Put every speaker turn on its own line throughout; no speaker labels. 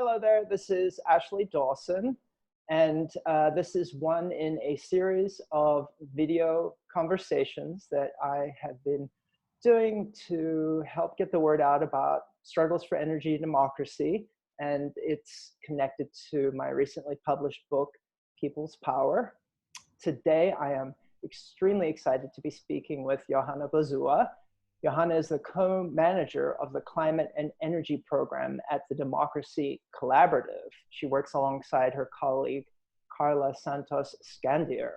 Hello there, this is Ashley Dawson, and this is one in a series of video conversations that I have been doing to help get the word out about struggles for energy and democracy, and it's connected to my recently published book, People's Power. Today, I am extremely excited to be speaking with Johanna Bozuwa. Johanna is the co-manager of the Climate and Energy Program at the Democracy Collaborative. She works alongside her colleague, Carla Santos Skandier.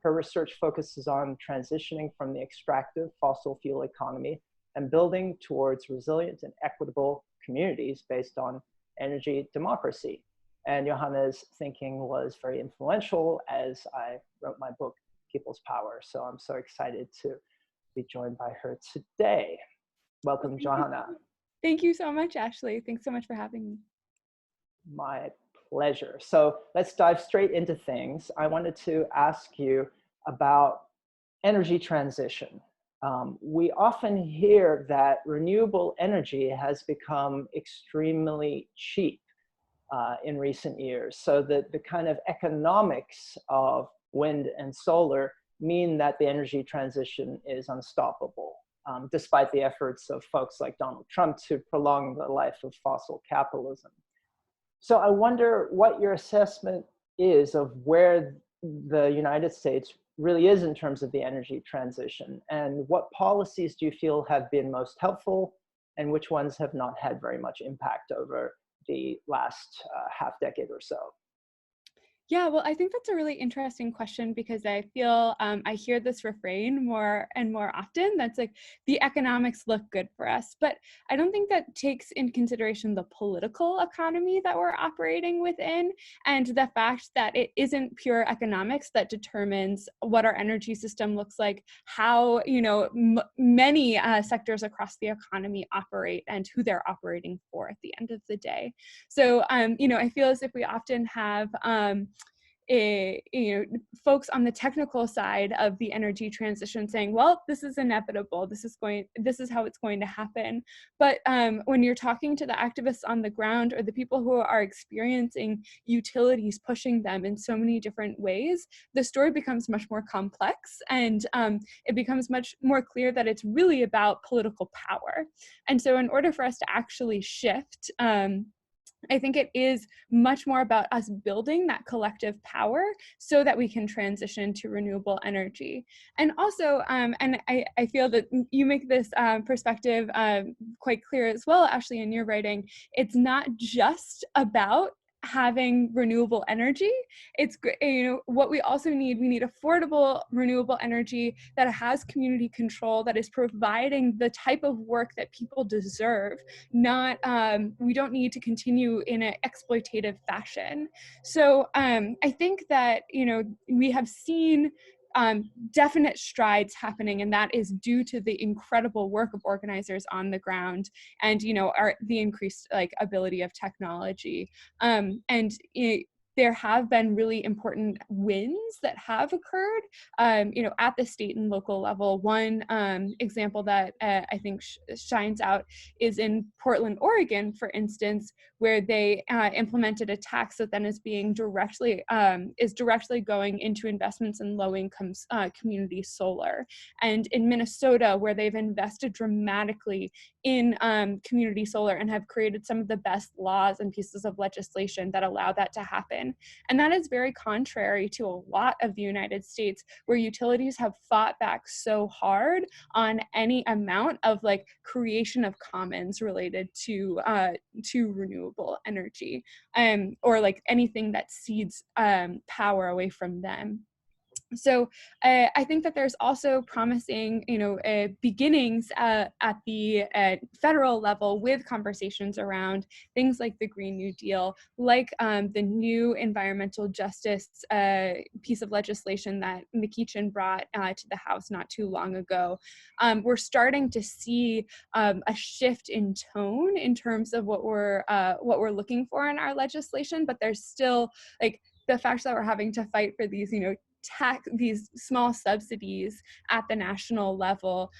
Her research focuses on transitioning from the extractive fossil fuel economy and building towards resilient and equitable communities based on energy democracy. And Johanna's thinking was very influential as I wrote my book, People's Power. So I'm so excited to be joined by her today. Welcome, Johanna.
Thank you so much, Ashley. Thanks so much for having me.
My pleasure. So let's dive straight into things. I wanted to ask you about energy transition. We often hear that renewable energy has become extremely cheap in recent years. So the kind of economics of wind and solar mean that the energy transition is unstoppable, despite the efforts of folks like Donald Trump to prolong the life of fossil capitalism. So I wonder what your assessment is of where the United States really is in terms of the energy transition, and what policies do you feel have been most helpful and which ones have not had very much impact over the last half decade or so?
Yeah, well, I think that's a really interesting question because I feel I hear this refrain more and more often. That's like, the economics look good for us. But I don't think that takes into consideration the political economy that we're operating within and the fact that it isn't pure economics that determines what our energy system looks like, how, many sectors across the economy operate and who they're operating for at the end of the day. So, I feel as if we often have folks on the technical side of the energy transition saying, well, this is inevitable, this is how it's going to happen. But when you're talking to the activists on the ground or the people who are experiencing utilities pushing them in so many different ways, the story becomes much more complex, and it becomes much more clear that it's really about political power. And so in order for us to actually shift, I think it is much more about us building that collective power so that we can transition to renewable energy. And also, and I feel that you make this perspective quite clear as well, Ashley, in your writing. It's not just about having renewable energy. It's, what we also need, we need affordable renewable energy that has community control, that is providing the type of work that people deserve. Not, we don't need to continue in an exploitative fashion. So I think that, we have seen definite strides happening, and that is due to the incredible work of organizers on the ground and the increased ability of technology, there have been really important wins that have occurred, at the state and local level. One example that I think shines out is in Portland, Oregon, for instance, where they implemented a tax that then is being directly going into investments in low-income community solar. And in Minnesota, where they've invested dramatically in community solar and have created some of the best laws and pieces of legislation that allow that to happen. And that is very contrary to a lot of the United States, where utilities have fought back so hard on any amount of creation of commons related to renewable energy, or anything that cedes power away from them. So I think that there's also promising, beginnings at the federal level with conversations around things like the Green New Deal, like the new environmental justice piece of legislation that McEachin brought to the House not too long ago. We're starting to see a shift in tone in terms of what we're looking for in our legislation, but there's still the fact that we're having to fight for these, these small subsidies at the national level,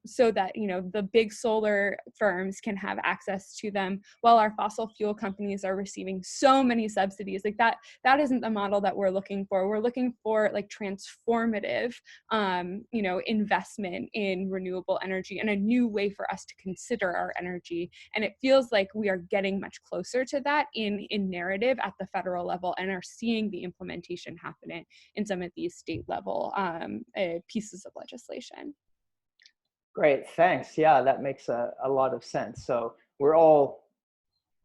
so that, you know, the big solar firms can have access to them, while our fossil fuel companies are receiving so many subsidies. Like that isn't the model that we're looking for. We're looking for like transformative, you know, investment in renewable energy and a new way for us to consider our energy. And it feels like we are getting much closer to that in narrative at the federal level, and are seeing the implementation happening in some of these state level pieces of legislation.
Great, thanks. Yeah, that makes a lot of sense. So we're all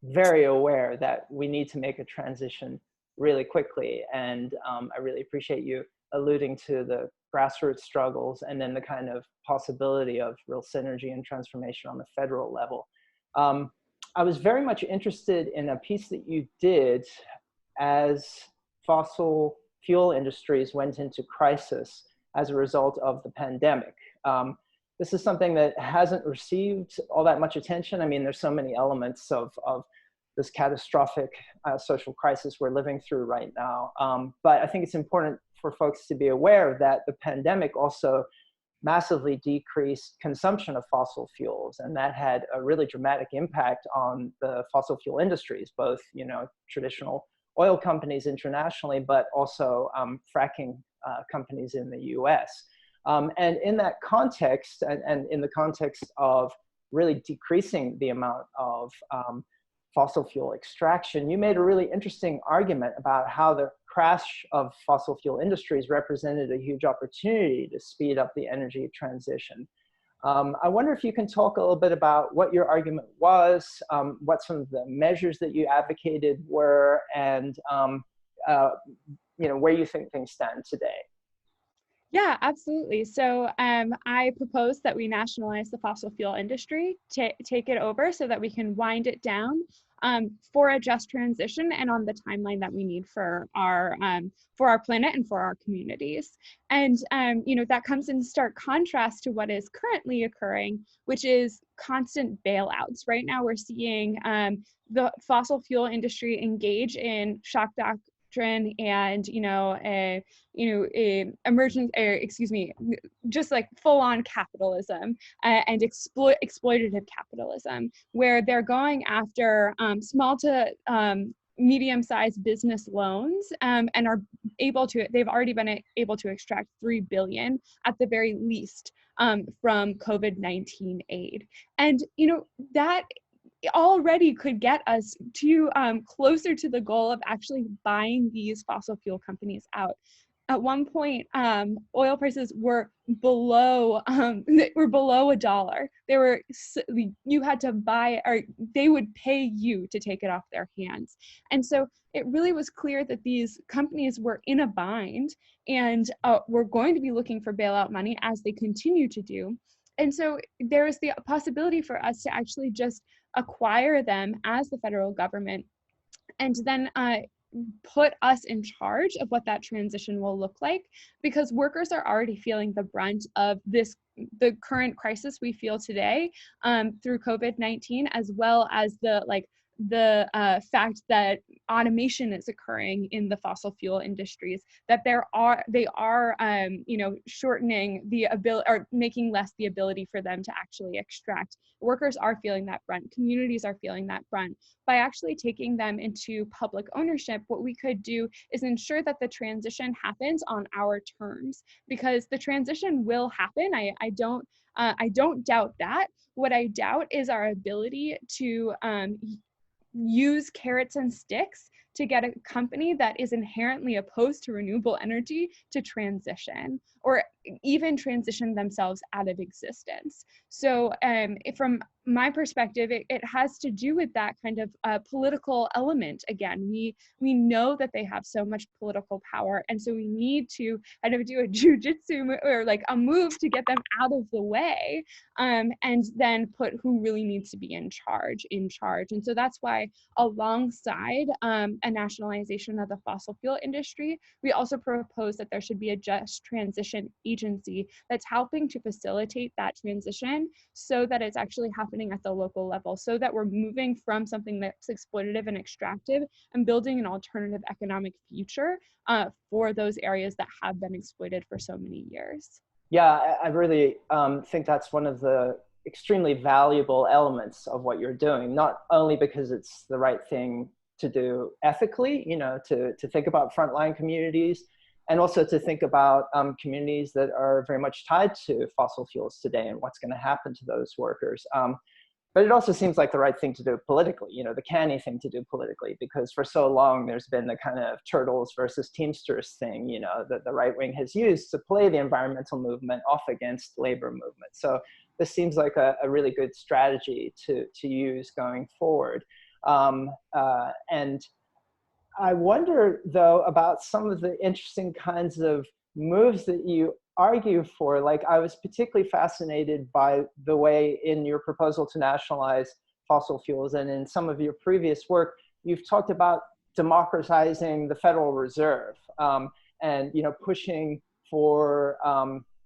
very aware that we need to make a transition really quickly. And I really appreciate you alluding to the grassroots struggles and then the kind of possibility of real synergy and transformation on the federal level. I was very much interested in a piece that you did as fossil fuel industries went into crisis as a result of the pandemic. This is something that hasn't received all that much attention. I mean, there's so many elements of this catastrophic social crisis we're living through right now. But I think it's important for folks to be aware that the pandemic also massively decreased consumption of fossil fuels, and that had a really dramatic impact on the fossil fuel industries, both, you know, traditional oil companies internationally, but also fracking companies in the US. And in that context, and in the context of really decreasing the amount of fossil fuel extraction, you made a really interesting argument about how the crash of fossil fuel industries represented a huge opportunity to speed up the energy transition. I wonder if you can talk a little bit about what your argument was, what some of the measures that you advocated were, and you know, where you think things stand today.
Yeah, absolutely. So I propose that we nationalize the fossil fuel industry, take it over so that we can wind it down for a just transition and on the timeline that we need for our planet and for our communities. And you know, that comes in stark contrast to what is currently occurring, which is constant bailouts. Right now, we're seeing the fossil fuel industry engage in shock doctrine and just like full-on capitalism and exploitative capitalism, where they're going after small to medium-sized business loans and they've already been able to extract $3 billion at the very least from COVID-19 aid. And you know, that already could get us to closer to the goal of actually buying these fossil fuel companies out. At one point, oil prices were below $1. You had to buy, or they would pay you to take it off their hands. And so it really was clear that these companies were in a bind and were going to be looking for bailout money, as they continue to do. And so there is the possibility for us to actually just acquire them as the federal government, and then put us in charge of what that transition will look like, because workers are already feeling the brunt of the current crisis we feel today through COVID-19, as well as the fact that automation is occurring in the fossil fuel industries, that they are shortening the ability, or making less the ability for them to actually extract. Workers are feeling that brunt. Communities are feeling that brunt. By actually taking them into public ownership, what we could do is ensure that the transition happens on our terms, because the transition will happen. I don't doubt that. What I doubt is our ability to use carrots and sticks to get a company that is inherently opposed to renewable energy to transition, or even transition themselves out of existence. So from my perspective, it has to do with that kind of political element. Again, we know that they have so much political power, and so we need to kind of do a jujitsu or like a move to get them out of the way, and then put who really needs to be in charge. And so that's why, alongside a nationalization of the fossil fuel industry, we also propose that there should be a just transition agency that's helping to facilitate that transition so that it's actually happening at the local level, so that we're moving from something that's exploitative and extractive and building an alternative economic future for those areas that have been exploited for so many years.
Yeah, I really think that's one of the extremely valuable elements of what you're doing, not only because it's the right thing to do ethically, to think about frontline communities, and also to think about communities that are very much tied to fossil fuels today and what's going to happen to those workers. But it also seems like the right thing to do politically, the canny thing to do politically, because for so long there's been the kind of turtles versus Teamsters thing, that the right wing has used to play the environmental movement off against labor movement. So this seems like a really good strategy to use going forward. And I wonder, though, about some of the interesting kinds of moves that you argue for. Like, I was particularly fascinated by the way in your proposal to nationalize fossil fuels and in some of your previous work, you've talked about democratizing the Federal Reserve and pushing for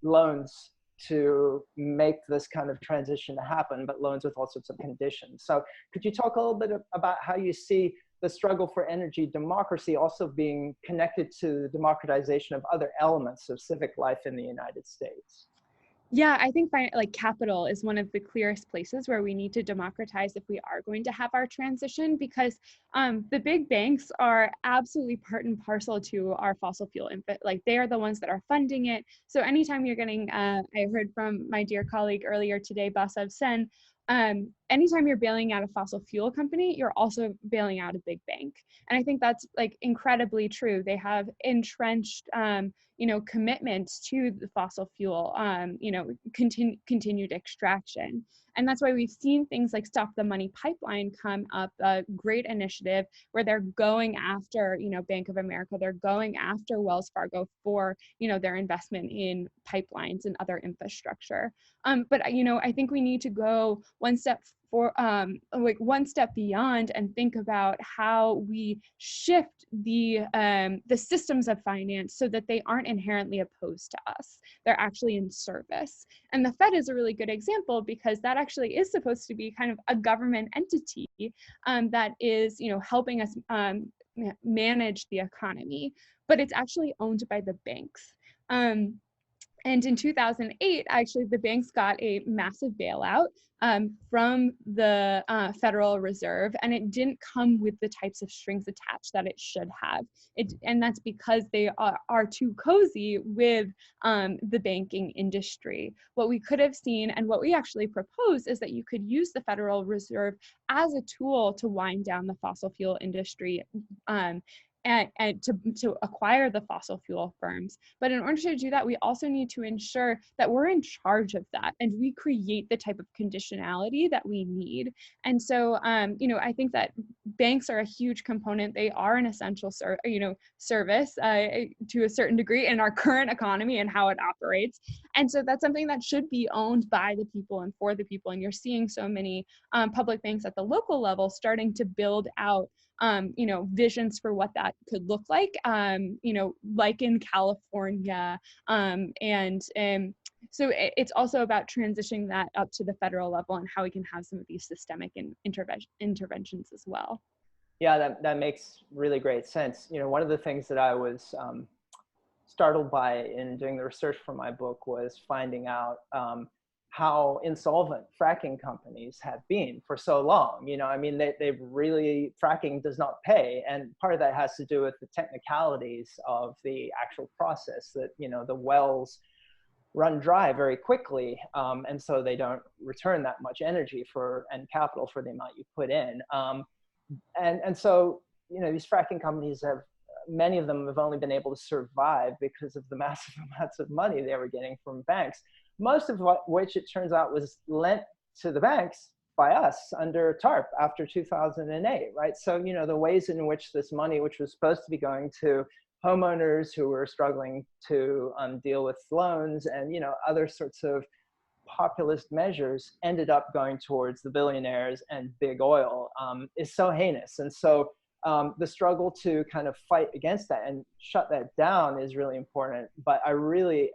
loans to make this kind of transition happen, but loans with all sorts of conditions. So could you talk a little bit about how you see the struggle for energy democracy also being connected to the democratization of other elements of civic life in the United States?
Yeah, I think capital is one of the clearest places where we need to democratize if we are going to have our transition, because the big banks are absolutely part and parcel to our fossil fuel input. Like, they are the ones that are funding it. So anytime you're getting, I heard from my dear colleague earlier today, Basav Sen, anytime you're bailing out a fossil fuel company, you're also bailing out a big bank. And I think that's like incredibly true. They have entrenched, commitments to the fossil fuel, continued extraction. And that's why we've seen things like Stop the Money Pipeline come up, a great initiative where they're going after, Bank of America, they're going after Wells Fargo for, their investment in pipelines and other infrastructure. But I think we need to go one step beyond and think about how we shift the systems of finance so that they aren't inherently opposed to us. They're actually in service. And the Fed is a really good example, because that actually is supposed to be kind of a government entity that is, helping us manage the economy, but it's actually owned by the banks. And in 2008, actually, the banks got a massive bailout from the Federal Reserve, and it didn't come with the types of strings attached that it should have. And that's because they are too cozy with the banking industry. What we could have seen, and what we actually propose, is that you could use the Federal Reserve as a tool to wind down the fossil fuel industry and to acquire the fossil fuel firms. But in order to do that, we also need to ensure that we're in charge of that and we create the type of conditionality that we need. And so, I think that banks are a huge component. They are an essential service to a certain degree in our current economy and how it operates. And so that's something that should be owned by the people and for the people. And you're seeing so many public banks at the local level starting to build out visions for what that could look like, like in California. So it's also about transitioning that up to the federal level and how we can have some of these systemic interventions as well.
Yeah, that makes really great sense. One of the things that I was startled by in doing the research for my book was finding out how insolvent fracking companies have been for so long. They've really, fracking does not pay. And part of that has to do with the technicalities of the actual process, that, the wells run dry very quickly. And so they don't return that much energy and capital for the amount you put in. And so, these fracking companies many of them have only been able to survive because of the massive amounts of money they were getting from banks, most of which it turns out was lent to the banks by us under TARP after 2008, right? So, the ways in which this money, which was supposed to be going to homeowners who were struggling to deal with loans and, other sorts of populist measures, ended up going towards the billionaires and big oil, is so heinous. And so the struggle to kind of fight against that and shut that down is really important. But I really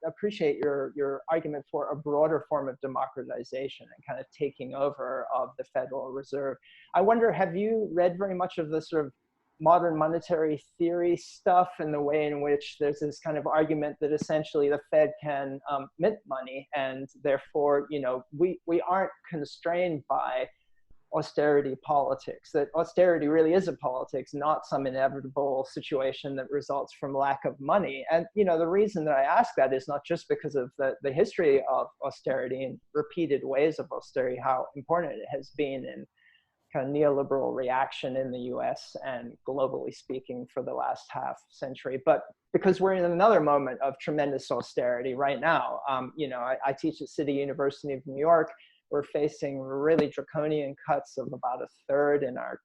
appreciate your argument for a broader form of democratization and kind of taking over of the Federal Reserve. I wonder, have you read very much of the sort of modern monetary theory stuff and the way in which there's this kind of argument that essentially the Fed can mint money, and therefore, you know, we aren't constrained by austerity politics, that austerity really is a politics, not some inevitable situation that results from lack of money. And, you know, the reason that I ask that is not just because of the history of austerity and repeated ways of austerity, how important it has been in kind of neoliberal reaction in the US and globally speaking for the last half century, but because we're in another moment of tremendous austerity right now. You know, I teach at City University of New York. We're facing really draconian cuts of about a third in our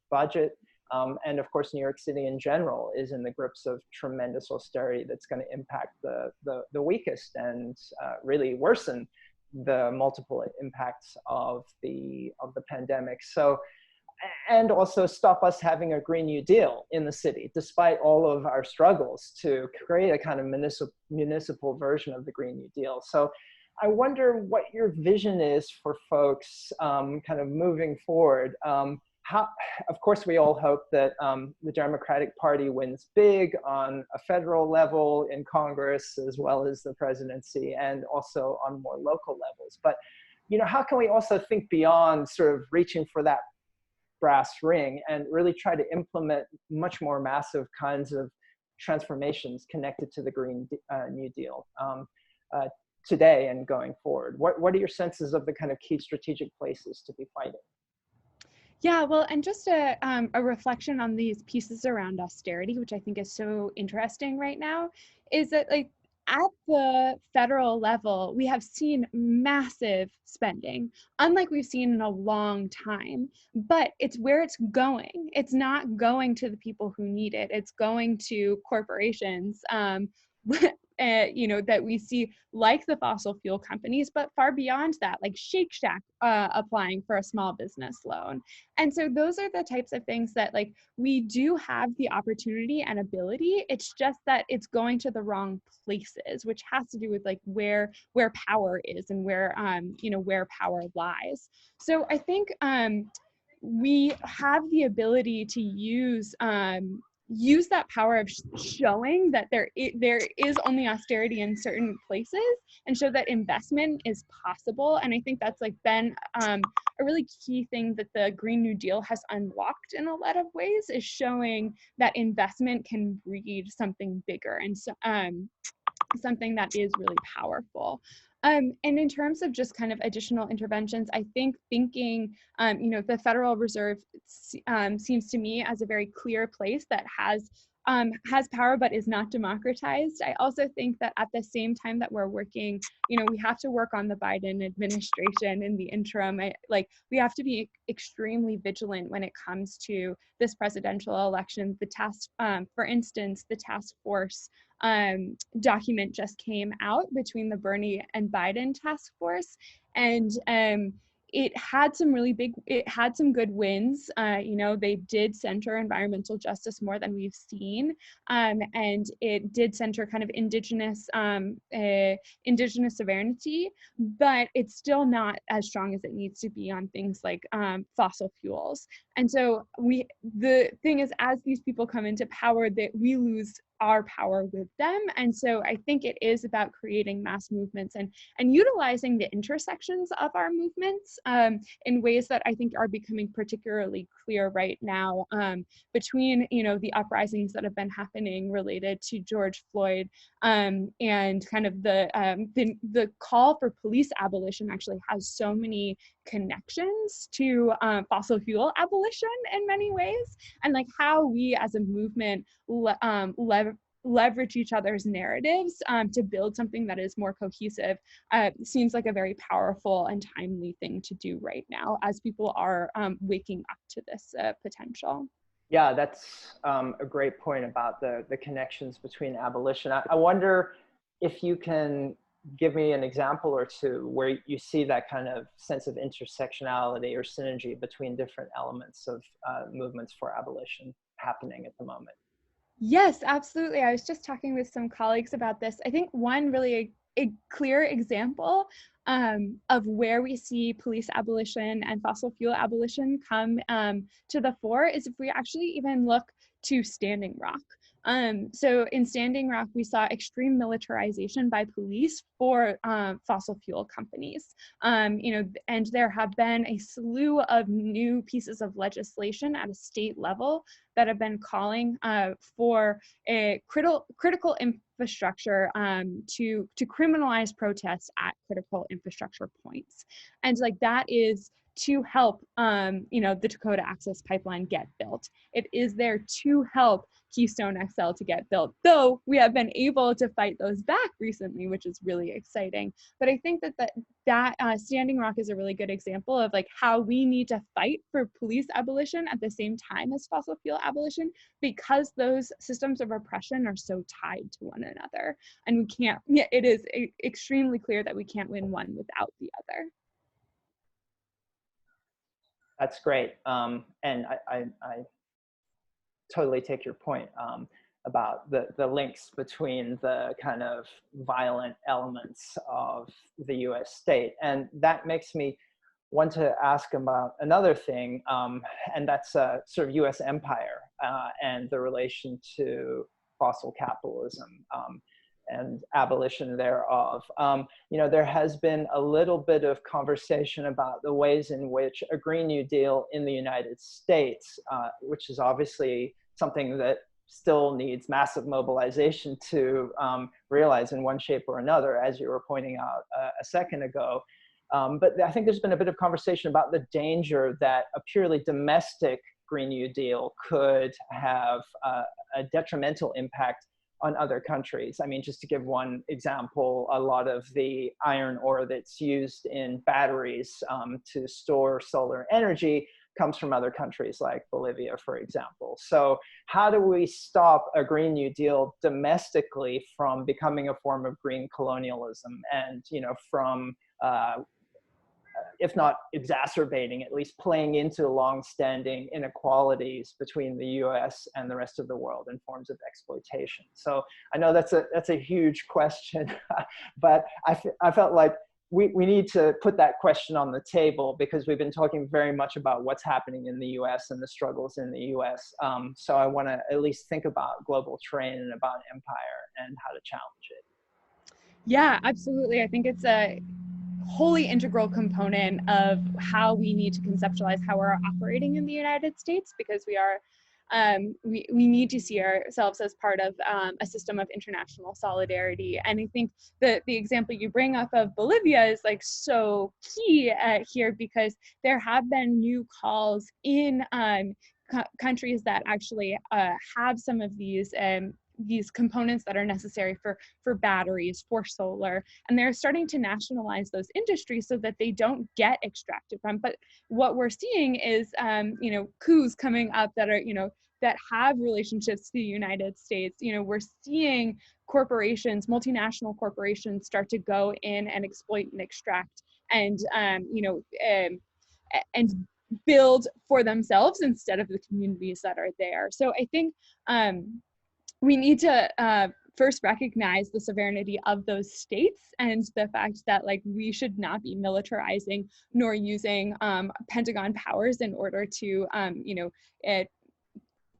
budget. And of course, New York City in general is in the grips of tremendous austerity that's going to impact the weakest and really worsen the multiple impacts of the pandemic. So, and also stop us having a Green New Deal in the city, despite all of our struggles to create a kind of municipal version of the Green New Deal. So I wonder what your vision is for folks kind of moving forward. Of course, we all hope that the Democratic Party wins big on a federal level in Congress, as well as the presidency, and also on more local levels. But, you know, how can we also think beyond sort of reaching for that brass ring and really try to implement much more massive kinds of transformations connected to the Green New Deal today and going forward? What are your senses of the kind of key strategic places to be fighting?
Yeah, well, and just a reflection on these pieces around austerity, which I think is so interesting right now, is that like at the federal level, we have seen massive spending, unlike we've seen in a long time, but it's where it's going. It's not going to the people who need it. It's going to corporations, you know, that we see like the fossil fuel companies, but far beyond that, like Shake Shack applying for a small business loan. And so those are the types of things that like we do have the opportunity and ability. It's just that it's going to the wrong places, which has to do with like where power is and where you know, where power lies. So I think we have the ability to use that power of showing that there is only austerity in certain places and show that investment is possible. And I think that's like been a really key thing that the Green New Deal has unlocked in a lot of ways, is showing that investment can breed something bigger and so, something that is really powerful. And in terms of just kind of additional interventions, I think thinking, you know, the Federal Reserve seems to me as a very clear place that has power but is not democratized. I also think that at the same time that we're working, you know, we have to work on the Biden administration in the interim. We have to be extremely vigilant when it comes to this presidential election. The task, for instance, the task force document just came out between the Bernie and Biden task force, and it had some good wins. You know, they did center environmental justice more than we've seen, and it did center kind of indigenous sovereignty, but it's still not as strong as it needs to be on things like fossil fuels. And so the thing is, as these people come into power, that we lose our power with them. And so I think it is about creating mass movements and utilizing the intersections of our movements in ways that I think are becoming particularly clear right now, between, you know, the uprisings that have been happening related to George Floyd, and kind of the call for police abolition actually has so many connections to fossil fuel abolition in many ways, and like how we as a movement leverage each other's narratives to build something that is more cohesive seems like a very powerful and timely thing to do right now as people are waking up to this potential.
Yeah, that's a great point about the connections between abolition. I wonder if you can give me an example or two where you see that kind of sense of intersectionality or synergy between different elements of movements for abolition happening at the moment?
Yes, absolutely. I was just talking with some colleagues about this. I think one really a clear example of where we see police abolition and fossil fuel abolition come to the fore is if we actually even look to Standing Rock. So in Standing Rock, we saw extreme militarization by police for fossil fuel companies. And there have been a slew of new pieces of legislation at a state level that have been calling for a critical infrastructure to criminalize protests at critical infrastructure points. And like that is to help the Dakota Access Pipeline get built. It is there to help Keystone XL to get built, though we have been able to fight those back recently, which is really exciting. But I think that Standing Rock is a really good example of like how we need to fight for police abolition at the same time as fossil fuel abolition, because those systems of oppression are so tied to one another. And we can't, it is extremely clear that we can't win one without the other.
That's great. And I totally take your point about the links between the kind of violent elements of the US state. And that makes me want to ask about another thing, and that's sort of US empire and the relation to fossil capitalism and abolition thereof. There has been a little bit of conversation about the ways in which a Green New Deal in the United States, which is obviously something that still needs massive mobilization to realize in one shape or another, as you were pointing out a second ago. But I think there's been a bit of conversation about the danger that a purely domestic Green New Deal could have a detrimental impact on other countries. I mean, just to give one example, a lot of the iron ore that's used in batteries to store solar energy comes from other countries like Bolivia, for example. So how do we stop a Green New Deal domestically from becoming a form of green colonialism and, from if not exacerbating, at least playing into long-standing inequalities between the US and the rest of the world in forms of exploitation? So I know that's a huge question, but I felt like we need to put that question on the table, because we've been talking very much about what's happening in the US and the struggles in the US. So I want to at least think about global trade and about empire and how to challenge it.
Yeah, absolutely. I think it's a wholly integral component of how we need to conceptualize how we're operating in the United States, because we are we need to see ourselves as part of a system of international solidarity. And I think the example you bring up of Bolivia is like so key here, because there have been new calls in countries that actually have some of these components that are necessary for batteries, for solar, and they're starting to nationalize those industries so that they don't get extracted from. But what we're seeing is, coups coming up that are, that have relationships to the United States. We're seeing corporations, multinational corporations, start to go in and exploit and extract and, and build for themselves instead of the communities that are there. So I think, we need to first recognize the sovereignty of those states and the fact that we should not be militarizing nor using Pentagon powers in order to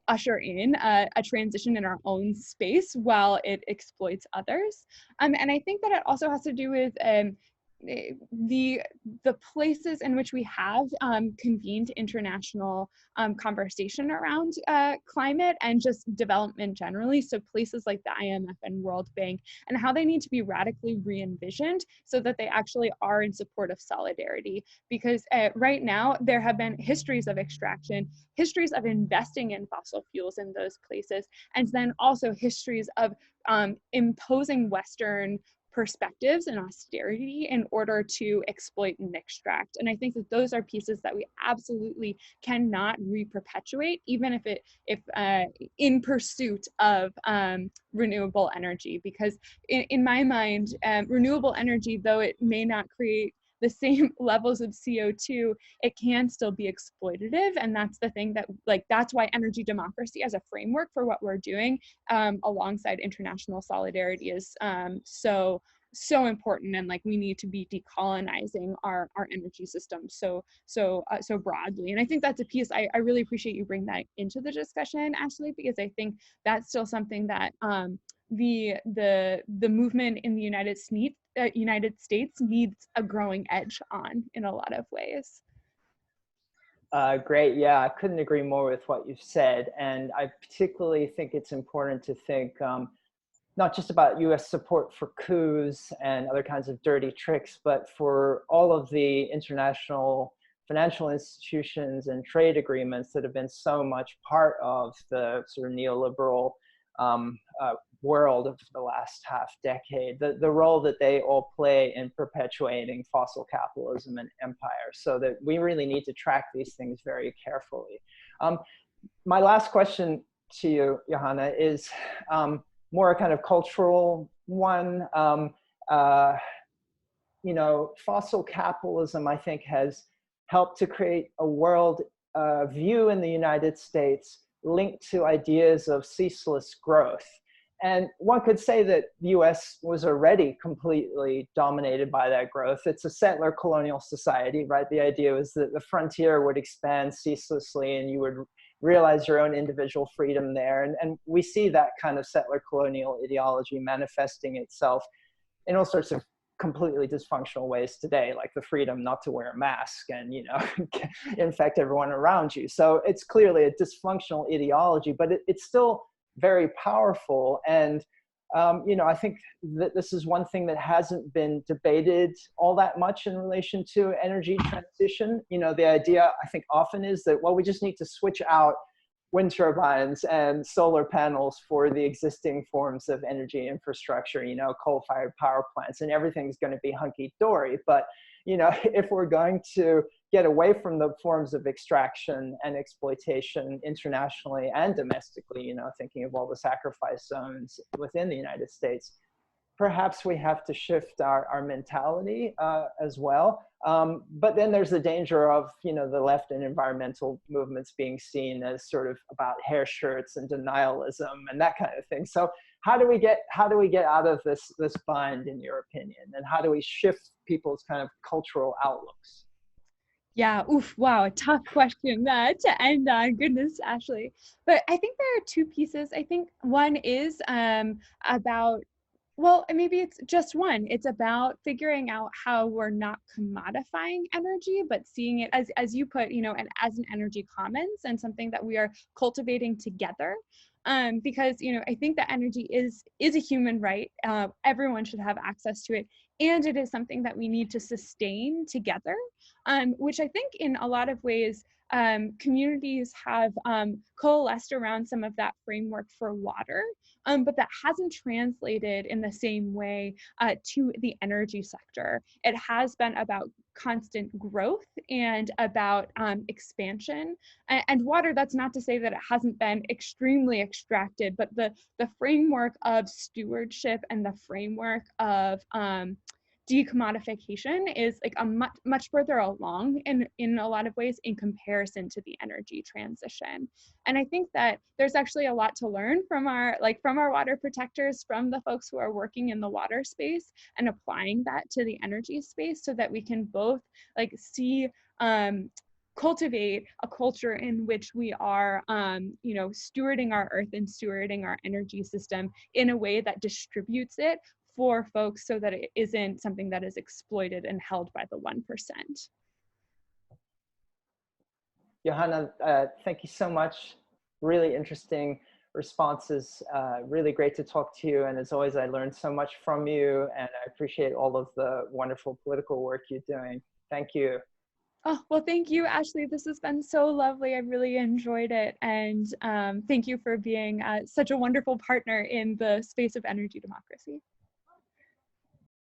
usher in a transition in our own space while it exploits others. And I think that it also has to do with the places in which we have convened international conversation around climate and just development generally. So places like the IMF and World Bank, and how they need to be radically re-envisioned so that they actually are in support of solidarity. Because right now there have been histories of extraction, histories of investing in fossil fuels in those places, and then also histories of imposing Western perspectives and austerity in order to exploit and extract. And I think that those are pieces that we absolutely cannot re-perpetuate, even if in pursuit of renewable energy. Because in my mind, renewable energy, though it may not create the same levels of CO2, it can still be exploitative. And that's the thing that, like, that's why energy democracy as a framework for what we're doing alongside international solidarity is so important. And like, we need to be decolonizing our energy system so broadly. And I think that's a piece I really appreciate you bring that into the discussion, Ashley, because I think that's still something that the movement in the United States needs a growing edge on in a lot of ways.
Great. Yeah, I couldn't agree more with what you've said. And I particularly think it's important to think not just about US support for coups and other kinds of dirty tricks, but for all of the international financial institutions and trade agreements that have been so much part of the sort of neoliberal world of the last half decade, the role that they all play in perpetuating fossil capitalism and empire, so that we really need to track these things very carefully. My last question to you, Johanna, is more a kind of cultural one. You know, fossil capitalism, I think, has helped to create a world view in the United States linked to ideas of ceaseless growth. And one could say that the US was already completely dominated by that growth. It's a settler colonial society, right? The idea was that the frontier would expand ceaselessly and you would realize your own individual freedom there. And we see that kind of settler colonial ideology manifesting itself in all sorts of completely dysfunctional ways today, like the freedom not to wear a mask and, you know, infect everyone around you. So it's clearly a dysfunctional ideology, but it's still very powerful. And, you know, I think that this is one thing that hasn't been debated all that much in relation to energy transition. You know, the idea, I think, often is that, well, we just need to switch out wind turbines and solar panels for the existing forms of energy infrastructure, you know, coal-fired power plants, and everything's going to be hunky-dory. But, you know, if we're going to get away from the forms of extraction and exploitation internationally and domestically, you know, thinking of all the sacrifice zones within the United States, perhaps we have to shift our mentality as well. But then there's the danger of, you know, the left and environmental movements being seen as sort of about hair shirts and denialism and that kind of thing. So how do we get out of this bind, in your opinion? And how do we shift people's kind of cultural outlooks?
Yeah, oof, wow, a tough question to end on. Goodness, Ashley. But I think there are two pieces. I think one is about, well, maybe it's just one. It's about figuring out how we're not commodifying energy, but seeing it as you put, you know, and as an energy commons and something that we are cultivating together. Because, you know, I think that energy is a human right. Everyone should have access to it. And it is something that we need to sustain together, which I think in a lot of ways, communities have coalesced around some of that framework for water, but that hasn't translated in the same way to the energy sector. It has been about constant growth and about expansion. And water, that's not to say that it hasn't been extremely extracted, but the framework of stewardship and the framework of decommodification is like a much further along in a lot of ways in comparison to the energy transition. And I think that there's actually a lot to learn from our water protectors, from the folks who are working in the water space and applying that to the energy space, so that we can both like see cultivate a culture in which we are, you know, stewarding our earth and stewarding our energy system in a way that distributes it for folks, so that it isn't something that is exploited and held by the 1%.
Johanna, thank you so much. Really interesting responses. Really great to talk to you. And as always, I learned so much from you, and I appreciate all of the wonderful political work you're doing. Thank you.
Oh, well, thank you, Ashley. This has been so lovely. I really enjoyed it. And thank you for being such a wonderful partner in the space of energy democracy.